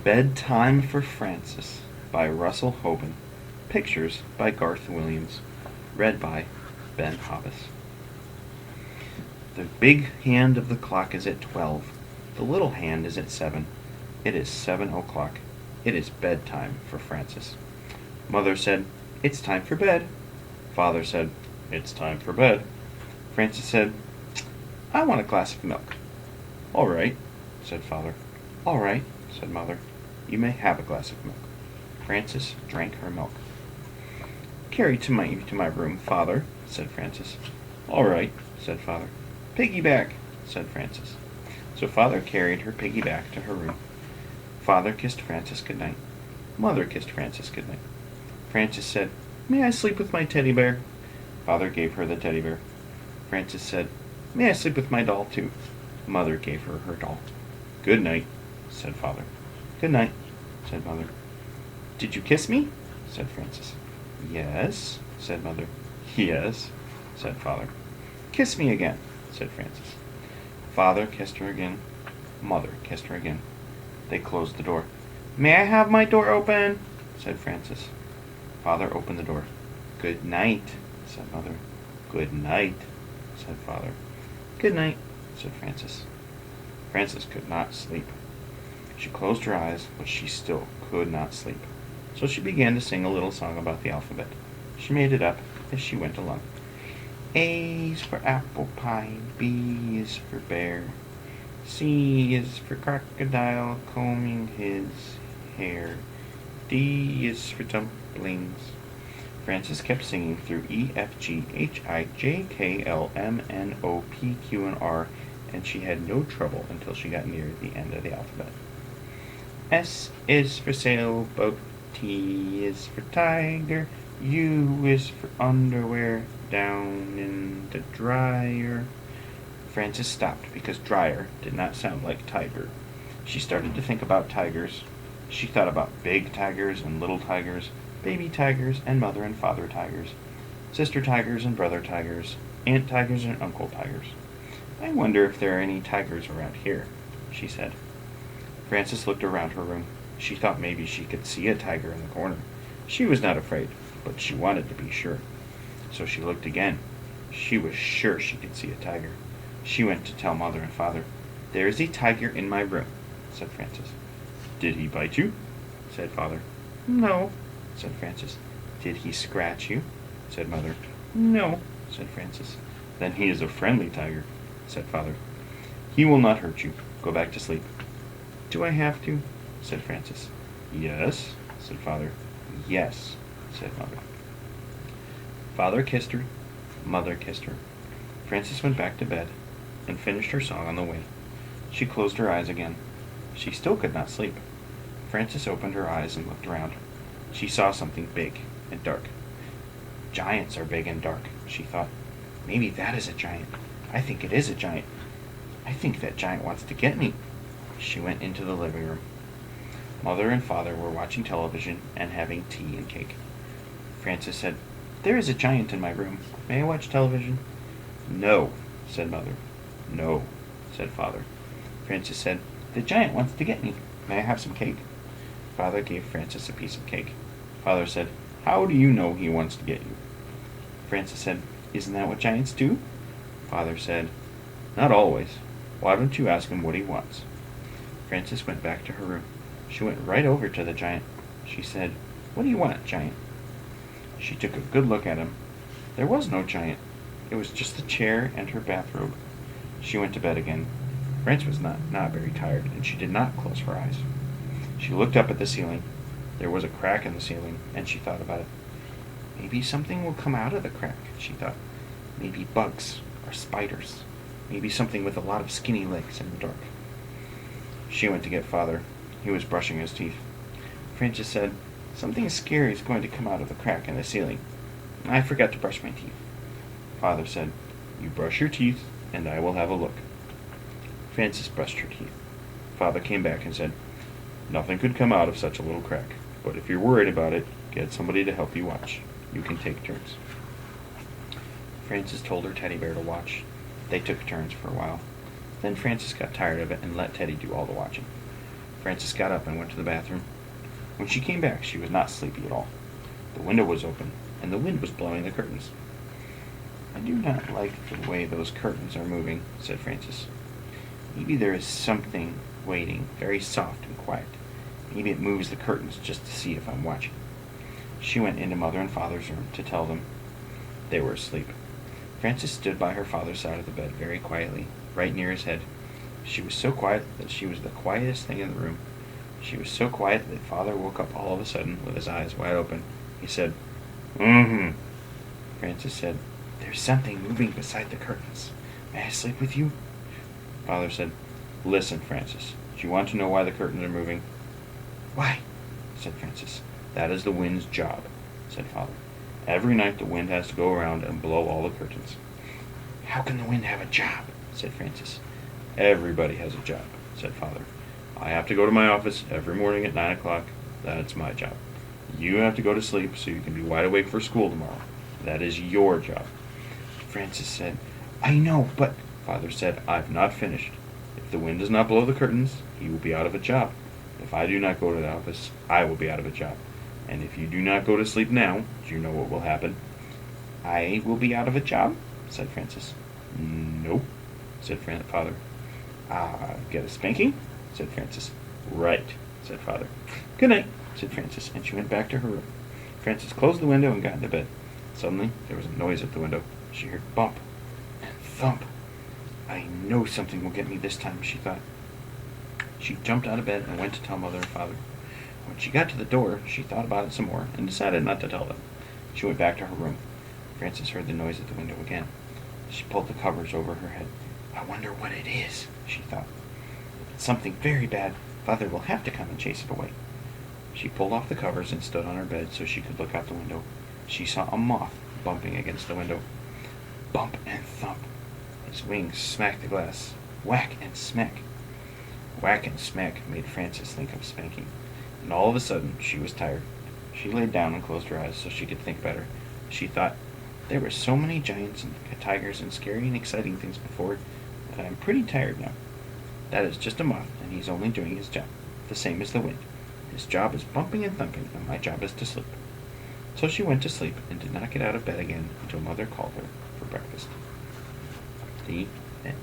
Bedtime for Francis by Russell Hoban. Pictures by Garth Williams. Read by Ben Hobbs. The big hand of the clock is at 12. The little hand is at 7. It is 7 o'clock. It is bedtime for Francis. Mother said, "It's time for bed." Father said, "It's time for bed." Francis said, "I want a glass of milk." "All right," said Father. "All right," said Mother. "You may have a glass of milk." Francis drank her milk. "Carry to my room, Father," said Francis. "All right," said Father. "Piggy back," said Francis. So Father carried her piggy back to her room. Father kissed Francis good night. Mother kissed Francis good night. Francis said, "May I sleep with my teddy bear?" Father gave her the teddy bear. Francis said, "May I sleep with my doll too?" Mother gave her her doll. "Good night," said Father. "Good night," said Mother. "Did you kiss me?" said Francis. "Yes," said Mother. "Yes," said Father. "Kiss me again," said Francis. Father kissed her again. Mother kissed her again. They closed the door. "May I have my door open?" said Francis. Father opened the door. "Good night," said Mother. "Good night," said Father. "Good night," said Francis. Francis could not sleep. She closed her eyes, but she still could not sleep. So she began to sing a little song about the alphabet. She made it up as she went along. A is for apple pie, B is for bear, C is for crocodile combing his hair, D is for dumplings. Francis kept singing through E, F, G, H, I, J, K, L, M, N, O, P, Q, and R, and she had no trouble until she got near the end of the alphabet. S is for sailboat, T is for tiger, U is for underwear, down in the dryer. Francis stopped because dryer did not sound like tiger. She started to think about tigers. She thought about big tigers and little tigers, baby tigers and mother and father tigers, sister tigers and brother tigers, aunt tigers and uncle tigers. "I wonder if there are any tigers around here," she said. Francis looked around her room. She thought maybe she could see a tiger in the corner. She was not afraid, but she wanted to be sure. So she looked again. She was sure she could see a tiger. She went to tell Mother and Father. "There is a tiger in my room," said Francis. "Did he bite you?" said Father. "No," said Francis. "Did he scratch you?" said Mother. "No," said Francis. "Then he is a friendly tiger," said Father. "He will not hurt you. Go back to sleep." "Do I have to?" said Francis. "Yes," said Father. "Yes," said Mother. Father kissed her. Mother kissed her. Francis went back to bed and finished her song on the way. She closed her eyes again. She still could not sleep. Francis opened her eyes and looked around. She saw something big and dark. Giants are big and dark, she thought. Maybe that is a giant. I think it is a giant. I think that giant wants to get me. She went into the living room. Mother and Father were watching television and having tea and cake. Francis said, "There is a giant in my room. May I watch television?" "No," said Mother. "No," said Father. Francis said, "The giant wants to get me. May I have some cake?" Father gave Francis a piece of cake. Father said, "How do you know he wants to get you?" Francis said, "Isn't that what giants do?" Father said, "Not always. Why don't you ask him what he wants?" Francis went back to her room. She went right over to the giant. She said, "What do you want, giant?" She took a good look at him. There was no giant. It was just the chair and her bathrobe. She went to bed again. Frances was not very tired, and she did not close her eyes. She looked up at the ceiling. There was a crack in the ceiling, and she thought about it. Maybe something will come out of the crack, she thought. Maybe bugs or spiders. Maybe something with a lot of skinny legs in the dark. She went to get Father. He was brushing his teeth. Francis said, "Something scary is going to come out of the crack in the ceiling. I forgot to brush my teeth." Father said, "You brush your teeth, and I will have a look." Francis brushed her teeth. Father came back and said, "Nothing could come out of such a little crack, but if you're worried about it, get somebody to help you watch. You can take turns." Francis told her teddy bear to watch. They took turns for a while. Then Francis got tired of it and let Teddy do all the watching. Frances got up and went to the bathroom. When she came back, she was not sleepy at all. The window was open, and the wind was blowing the curtains. "I do not like the way those curtains are moving," said Frances. "Maybe there is something waiting, very soft and quiet. Maybe it moves the curtains just to see if I'm watching." She went into Mother and Father's room to tell them. They were asleep. Frances stood by her father's side of the bed very quietly, right near his head. She was so quiet that she was the quietest thing in the room. She was so quiet that Father woke up all of a sudden with his eyes wide open. He said, "Mm-hmm." Frances said, "There's something moving beside the curtains. May I sleep with you?" Father said, "Listen, Frances. Do you want to know why the curtains are moving?" "Why?" said Frances. "That is the wind's job," said Father. "Every night the wind has to go around and blow all the curtains." "How can the wind have a job?" said Frances. "Everybody has a job," said Father. "I have to go to my office every morning at 9 o'clock. That's my job. You have to go to sleep so you can be wide awake for school tomorrow. That is your job." Frances said, "I know, but—" Father said, "I've not finished. If the wind does not blow the curtains, he will be out of a job. If I do not go to the office, I will be out of a job. And if you do not go to sleep now, do you know what will happen?" "I will be out of a job?" said Frances. "Nope," said Father. "Get a spanking?" said Frances. "Right," said Father. "Good night," said Frances, and she went back to her room. Frances closed the window and got into bed. Suddenly, there was a noise at the window. She heard bump and thump. "I know something will get me this time," she thought. She jumped out of bed and went to tell Mother and Father. When she got to the door, she thought about it some more and decided not to tell them. She went back to her room. Frances heard the noise at the window again. She pulled the covers over her head. "I wonder what it is," she thought. "If it's something very bad, Father will have to come and chase it away." She pulled off the covers and stood on her bed so she could look out the window. She saw a moth bumping against the window. Bump and thump. His wings smacked the glass. Whack and smack. Whack and smack made Frances think of spanking. And all of a sudden, she was tired. She laid down and closed her eyes so she could think better. She thought, "There were so many giants and tigers and scary and exciting things before that I'm pretty tired now. That is just a moth, and he's only doing his job, the same as the wind. His job is bumping and thumping, and my job is to sleep." So she went to sleep and did not get out of bed again until Mother called her for breakfast. The end.